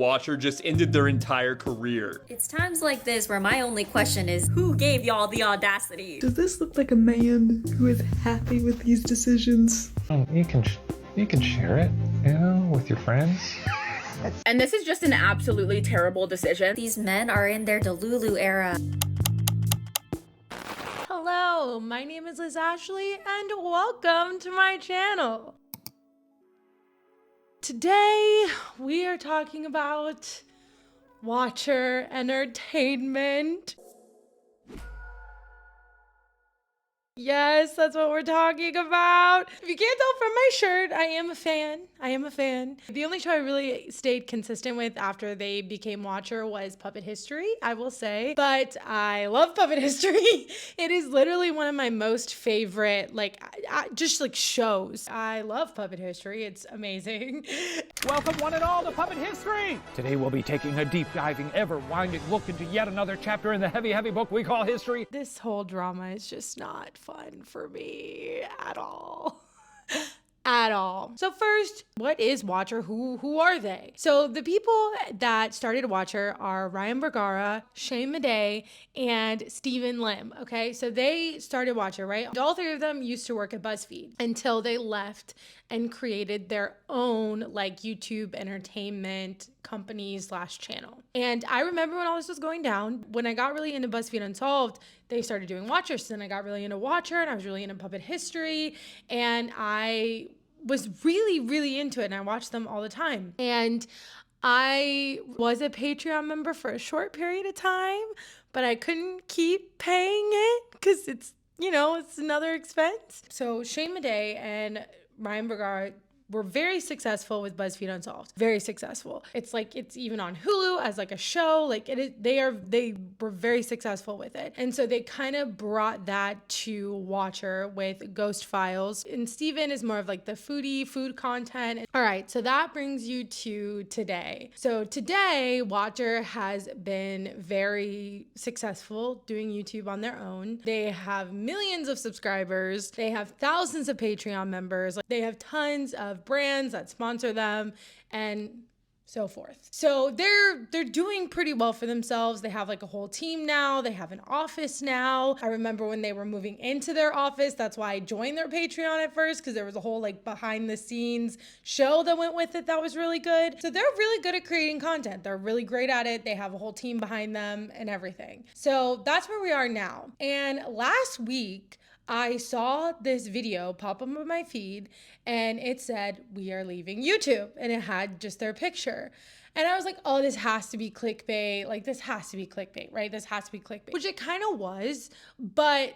Watcher just ended their entire career. It's times like this where my only question is, who gave y'all the audacity? Does this look like a man who is happy with these decisions? Oh, you can share it, with your friends. And this is just an absolutely terrible decision. These men are in their Delulu era. Hello, my name is Liz Ashley and welcome to my channel. Today we are talking about Watcher entertainment. Yes, that's what we're talking about. If you can't tell from my shirt, I am a fan. The only show I really stayed consistent with after they became Watcher was Puppet History, I will say. But I love Puppet History. It is literally one of my most favorite, shows. I love Puppet History. It's amazing. Welcome one and all to Puppet History! Today we'll be taking a deep diving, ever-winding look into yet another chapter in the heavy book we call history. This whole drama is just not fun for me at all. At all. So first, what is Watcher? Who are they? So the people that started Watcher are Ryan Bergara, Shane Madej, and Steven Lim. Okay, so they started Watcher, right? All three of them used to work at BuzzFeed until they left and created their own YouTube entertainment company / channel. And I remember when all this was going down, when I got really into BuzzFeed Unsolved, they started doing Watcher. So then I got really into Watcher and I was really into Puppet History, and I was really into it and I watched them all the time. And I was a Patreon member for a short period of time, but I couldn't keep paying it because it's another expense. So Shane Madej and Ryan Bergara were very successful with BuzzFeed Unsolved. Very successful. It's even on Hulu as a show. They were very successful with it. And so they kind of brought that to Watcher with Ghost Files. And Steven is more of the food content. All right, so that brings you to today. So today, Watcher has been very successful doing YouTube on their own. They have millions of subscribers. They have thousands of Patreon members. They have tons of brands that sponsor them and so forth. So they're doing pretty well for themselves. They have a whole team now. They have an office now. I remember when they were moving into their office, that's why I joined their Patreon at first, because there was a whole behind the scenes show that went with it that was really good. So they're really good at creating content. They're really great at it. They have a whole team behind them and everything. So that's where we are now. And last week, I saw this video pop up on my feed and it said, "We are leaving YouTube." And it had just their picture. And I was like, oh, this has to be clickbait. This has to be clickbait, right? This has to be clickbait, which it kind of was, but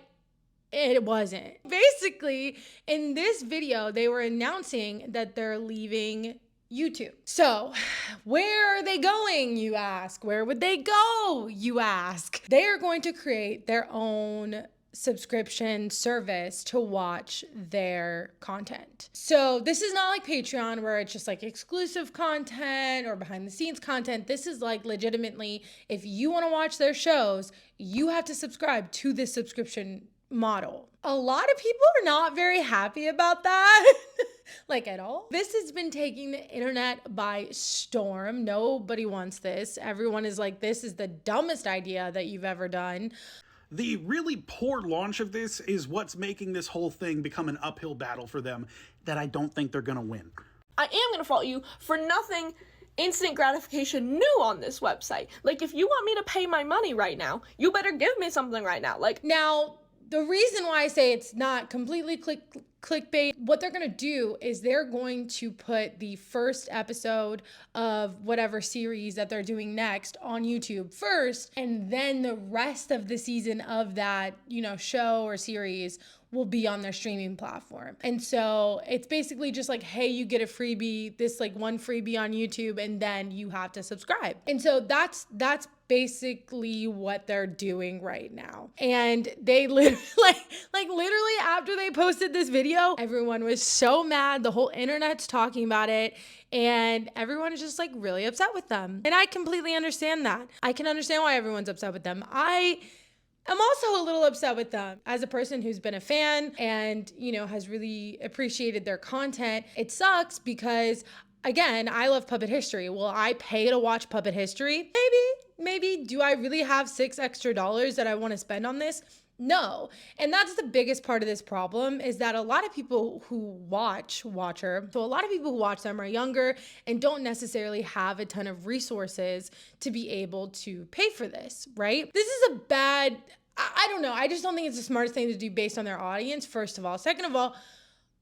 it wasn't. Basically, in this video, they were announcing that they're leaving YouTube. So where are they going, you ask? Where would they go, you ask? They are going to create their own subscription service to watch their content. So this is not like Patreon where it's just exclusive content or behind the scenes content. This is legitimately, if you want to watch their shows, you have to subscribe to this subscription model. A lot of people are not very happy about that. At all. This has been taking the internet by storm. Nobody wants this. Everyone is this is the dumbest idea that you've ever done. The really poor launch of this is what's making this whole thing become an uphill battle for them that I don't think they're gonna win. I am gonna fault you for nothing instant gratification new on this website. If you want me to pay my money right now, you better give me something right now. Now, the reason why I say it's not completely clickbait, what they're going to do is they're going to put the first episode of whatever series that they're doing next on YouTube first, and then the rest of the season of that, show or series will be on their streaming platform. And so it's basically just hey, you get a freebie, this one freebie on YouTube, and then you have to subscribe. And so that's basically what they're doing right now. And they literally after they posted this video, everyone was so mad. The whole internet's talking about it, and everyone is just really upset with them. And I completely understand that. I can understand why everyone's upset with them. I'm also a little upset with them. As a person who's been a fan and, has really appreciated their content, it sucks because again, I love Puppet History. Will I pay to watch Puppet History? Maybe. Do I really have $6 extra that I want to spend on this? No. And that's the biggest part of this problem, is that a lot of people who watch Watcher, so a lot of people who watch them are younger and don't necessarily have a ton of resources to be able to pay for this, right? This is a bad, I don't know. I just don't think it's the smartest thing to do based on their audience, first of all. Second of all,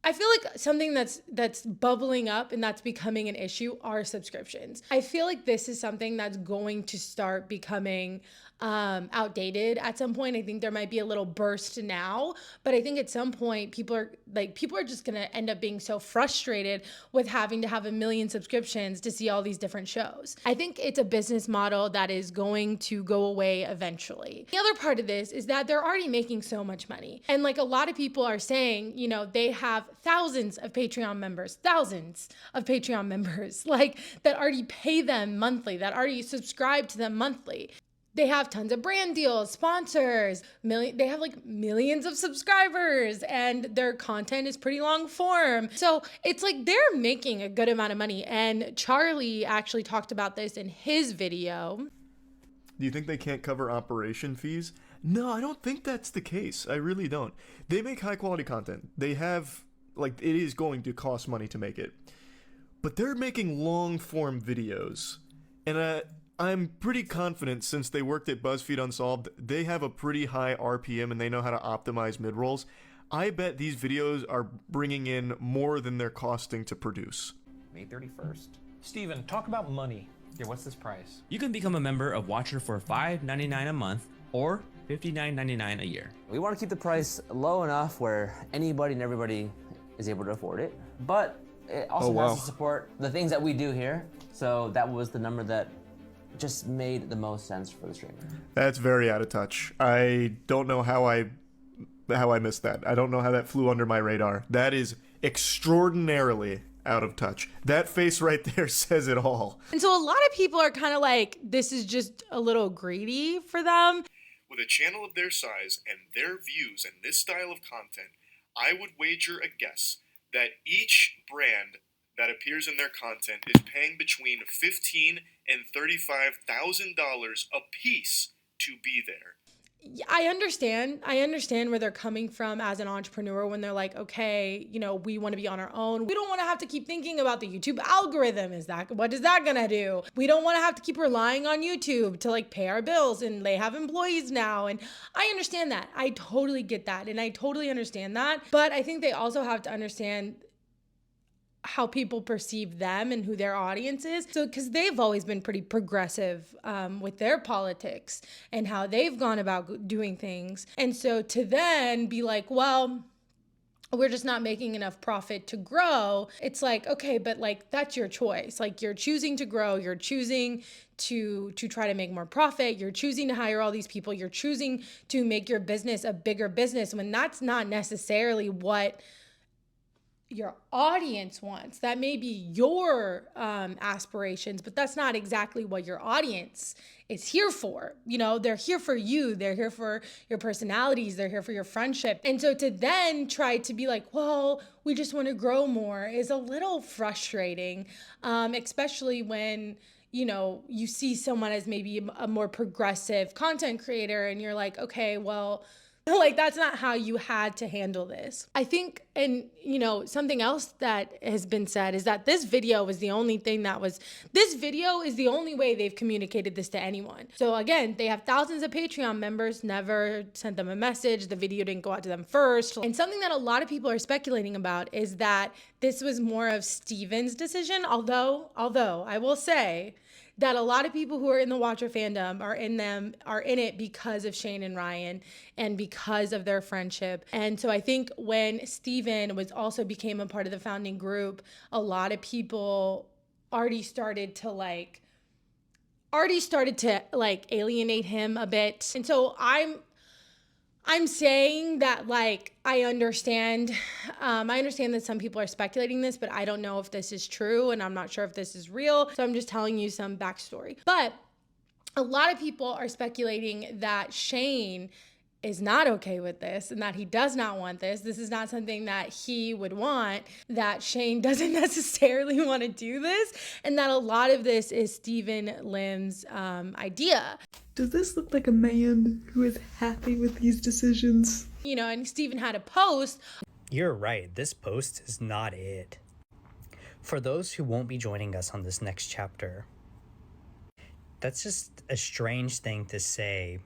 I feel like something that's bubbling up and that's becoming an issue are subscriptions. I feel like this is something that's going to start becoming outdated at some point. I think there might be a little burst now, but I think at some point people are just gonna end up being so frustrated with having to have 1 million subscriptions to see all these different shows. I think it's a business model that is going to go away eventually. The other part of this is that they're already making so much money. And like a lot of people are saying, you know, they have thousands of Patreon members like that already pay them monthly, that already subscribe to them monthly. They have tons of brand deals, sponsors, they have like millions of subscribers, and their content is pretty long form. So it's like they're making a good amount of money. And Charlie actually talked about this in his video. Do you think they can't cover operation fees? No, I don't think that's the case. I really don't. They make high quality content. They have, like, it is going to cost money to make it. But they're making long form videos. And I'm pretty confident, since they worked at BuzzFeed Unsolved, they have a pretty high RPM and they know how to optimize mid-rolls. I bet these videos are bringing in more than they're costing to produce. May 31st. Steven, talk about money. Yeah, what's this price? You can become a member of Watcher for $5.99 a month or $59.99 a year. We want to keep the price low enough where anybody and everybody is able to afford it, but it also has to support the things that we do here. So that was the number that just made the most sense for the streamer. That's very out of touch. I don't know how I missed that. I don't know how that flew under my radar. That is extraordinarily out of touch. That face right there says it all. And so a lot of people are kind of like, this is just a little greedy for them. With a channel of their size and their views and this style of content, I would wager a guess that each brand that appears in their content is paying between $15,000 and $35,000 a piece to be there. I understand where they're coming from as an entrepreneur when they're like, okay, you know, we want to be on our own. We don't want to have to keep thinking about the YouTube algorithm. What is that gonna do? We don't want to have to keep relying on YouTube to like pay our bills, and they have employees now. And I understand that. I totally get that. And I totally understand that. But I think they also have to understand how people perceive them and who their audience is. So, because they've always been pretty progressive with their politics and how they've gone about doing things. And so to then be like, well, we're just not making enough profit to grow. It's like, okay, but like, that's your choice. Like, you're choosing to grow, you're choosing to try to make more profit, you're choosing to hire all these people, you're choosing to make your business a bigger business, when that's not necessarily what your audience wants. That may be your aspirations, but that's not exactly what your audience is here for. You know, they're here for you. They're here for your personalities. They're here for your friendship. And so to then try to be like, well, we just want to grow more is a little frustrating, especially when, you know, you see someone as maybe a more progressive content creator and you're like, okay, well, like, that's not how you had to handle this. I think, and you know, something else that has been said is that this video is the only way they've communicated this to anyone. So again, they have thousands of Patreon members, never sent them a message. The video didn't go out to them first. And something that a lot of people are speculating about is that this was more of Steven's decision. Although I will say that a lot of people who are in the Watcher fandom are in it because of Shane and Ryan and because of their friendship. And so I think when Steven became a part of the founding group, a lot of people already started to alienate him a bit. And so I'm saying that, like, I understand that some people are speculating this, but I don't know if this is true, and I'm not sure if this is real. So I'm just telling you some backstory. But a lot of people are speculating that Shane is not okay with this and that he does not want this. This is not something that he would want, that Shane doesn't necessarily want to do this, and that a lot of this is Steven Lim's idea. Does this look like a man who is happy with these decisions? You know, and Steven had a post. You're right, this post is not it. For those who won't be joining us on this next chapter, that's just a strange thing to say.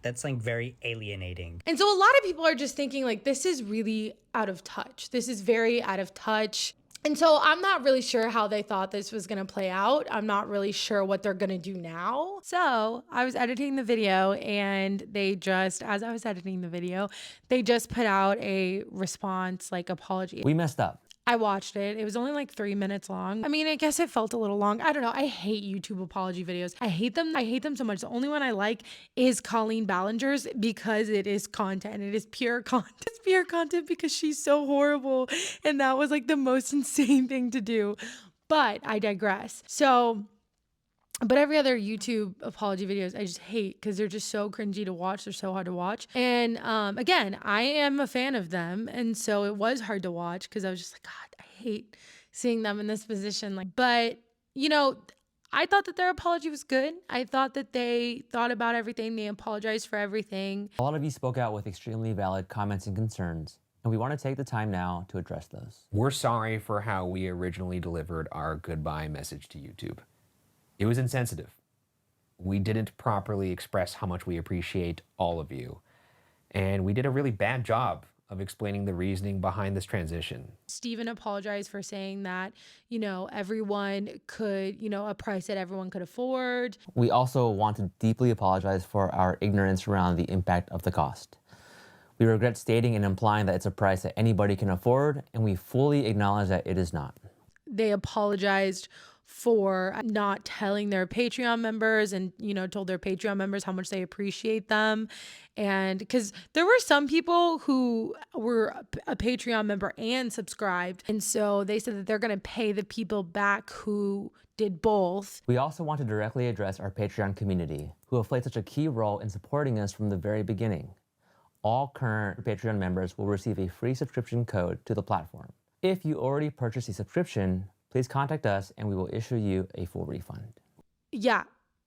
That's like very alienating. And so a lot of people are just thinking like, this is really out of touch. This is very out of touch. And so I'm not really sure how they thought this was gonna play out. I'm not really sure what they're gonna do now. So I was editing the video and as I was editing the video, they just put out a response, like apology. We messed up. I watched it. It was only like 3 minutes long. I mean, I guess it felt a little long. I don't know. I hate YouTube apology videos. I hate them. I hate them so much. The only one I like is Colleen Ballinger's because it is content. It is pure content. It's pure content because she's so horrible. And that was like the most insane thing to do. But I digress. But every other YouTube apology videos, I just hate because they're just so cringy to watch. They're so hard to watch. And again, I am a fan of them. And so it was hard to watch because I was just like, God, I hate seeing them in this position. But, you know, I thought that their apology was good. I thought that they thought about everything. They apologized for everything. A lot of you spoke out with extremely valid comments and concerns, and we want to take the time now to address those. We're sorry for how we originally delivered our goodbye message to YouTube. It was insensitive. We didn't properly express how much we appreciate all of you. And we did a really bad job of explaining the reasoning behind this transition. Steven apologized for saying that, you know, everyone could, you know, a price that everyone could afford. We also want to deeply apologize for our ignorance around the impact of the cost. We regret stating and implying that it's a price that anybody can afford, and we fully acknowledge that it is not. They apologized for not telling their Patreon members and, you know, told their Patreon members how much they appreciate them. And because there were some people who were a Patreon member and subscribed. And so they said that they're going to pay the people back who did both. We also want to directly address our Patreon community, who have played such a key role in supporting us from the very beginning. All current Patreon members will receive a free subscription code to the platform. If you already purchased a subscription, please contact us and we will issue you a full refund. Yeah,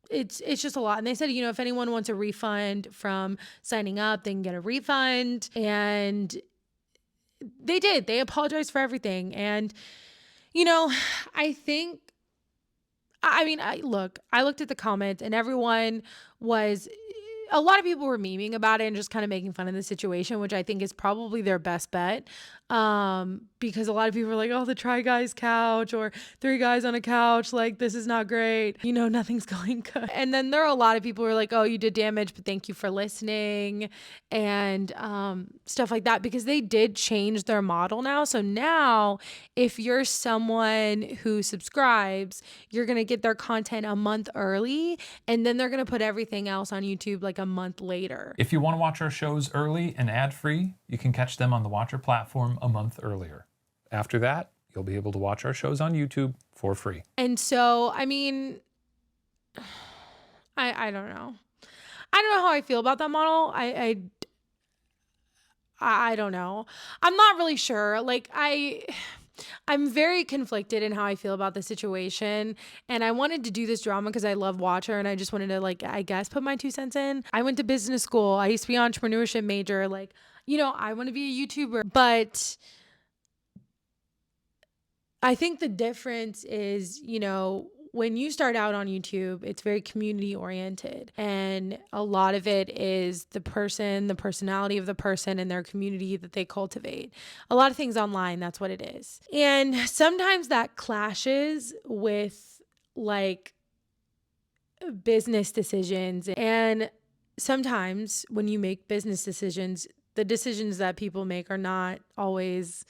it's just a lot. And they said, you know, if anyone wants a refund from signing up, they can get a refund. And they did. They apologized for everything. And, you know, I think, I looked at the comments and everyone was, a lot of people were memeing about it and just kind of making fun of the situation, which I think is probably their best bet. Because a lot of people are like, oh, the Try Guys couch or 3 guys on a couch. Like, this is not great. You know, nothing's going good. And then there are a lot of people who are like, oh, you did damage, but thank you for listening and stuff like that, because they did change their model now. So now if you're someone who subscribes, you're going to get their content a month early, and then they're going to put everything else on YouTube like a month later. If you want to watch our shows early and ad-free, you can catch them on the Watcher platform a month earlier. After that, you'll be able to watch our shows on YouTube for free. And so, I mean, I don't know. I don't know how I feel about that model. I don't know. I'm not really sure. Like, I'm very conflicted in how I feel about the situation. And I wanted to do this drama because I love Watcher and I just wanted to, like, I guess, put my 2 cents in. I went to business school. I used to be an entrepreneurship major. Like, you know, I want to be a YouTuber. But I think the difference is, you know, when you start out on YouTube, it's very community oriented. And a lot of it is the person, the personality of the person and their community that they cultivate. A lot of things online, that's what it is. And sometimes that clashes with like business decisions. And sometimes when you make business decisions, the decisions that people make are not always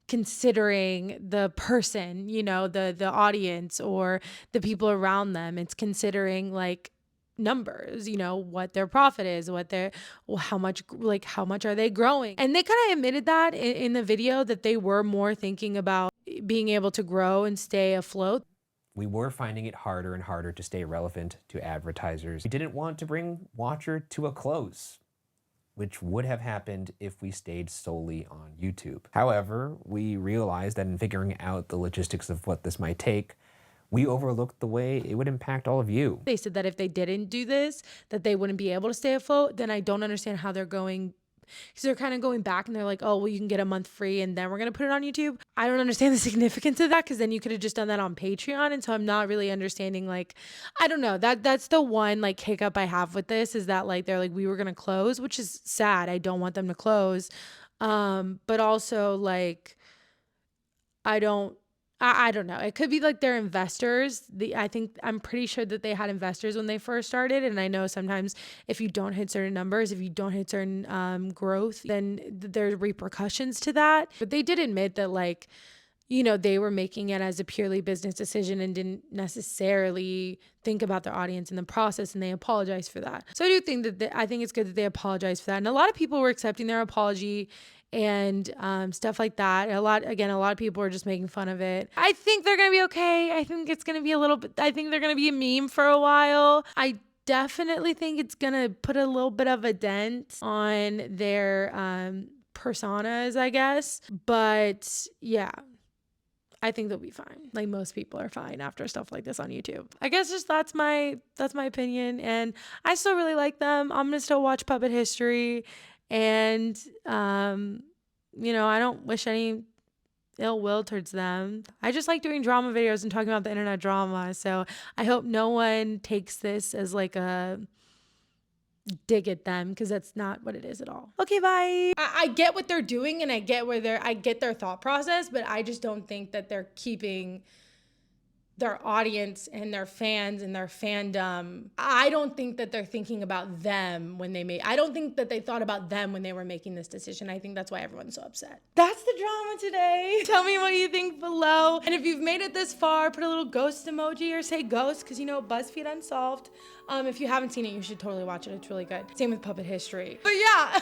considering the person, you know, the audience or the people around them. It's considering like numbers, you know, what their profit is, how much are they growing? And they kind of admitted that in the video, that they were more thinking about being able to grow and stay afloat. We were finding it harder and harder to stay relevant to advertisers. We didn't want to bring Watcher to a close. which would have happened if we stayed solely on YouTube. However, we realized that in figuring out the logistics of what this might take, we overlooked the way it would impact all of you. They said that if they didn't do this, that they wouldn't be able to stay afloat. Then I don't understand how they're going, because they're kind of going back and they're like, oh, well, you can get a month free and then we're going to put it on YouTube. I don't understand the significance of that, because then you could have just done that on Patreon. And so I'm not really understanding, like, I don't know, that's the one like hiccup I have with this, is that like, they're like, we were going to close, which is sad. I don't want them to close. But also like, I don't know. It could be like their investors. I'm pretty sure that they had investors when they first started. And I know sometimes if you don't hit certain numbers, if you don't hit certain growth, then there's repercussions to that. But they did admit that, like, you know, they were making it as a purely business decision and didn't necessarily think about their audience in the process, and they apologized for that. So I do think that I think it's good that they apologized for that. And a lot of people were accepting their apology and stuff like that. A lot of people are just making fun of it. I think they're gonna be okay. I think it's gonna be I think they're gonna be a meme for a while. I definitely think it's gonna put a little bit of a dent on their personas, I guess. But yeah, I think they'll be fine. Like, most people are fine after stuff like this on YouTube. I guess just that's my opinion, and I still really like them. I'm gonna still watch Puppet History. And, you know, I don't wish any ill will towards them. I just like doing drama videos and talking about the internet drama. So I hope no one takes this as like a dig at them, because that's not what it is at all. Okay, bye. I get what they're doing, and I get their thought process, but I just don't think that they're keeping their audience and their fans and their fandom. I don't think that they're thinking about them I don't think that they thought about them when they were making this decision. I think that's why everyone's so upset. That's the drama today. Tell me what you think below. And if you've made it this far, put a little ghost emoji or say ghost, because, you know, BuzzFeed Unsolved. If you haven't seen it, you should totally watch it. It's really good. Same with Puppet History. But yeah.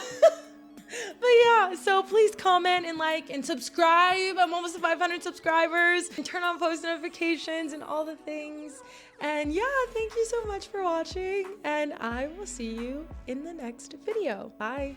So please comment and like and subscribe. I'm almost at 500 subscribers. And turn on post notifications and all the things. And yeah, thank you so much for watching. And I will see you in the next video. Bye.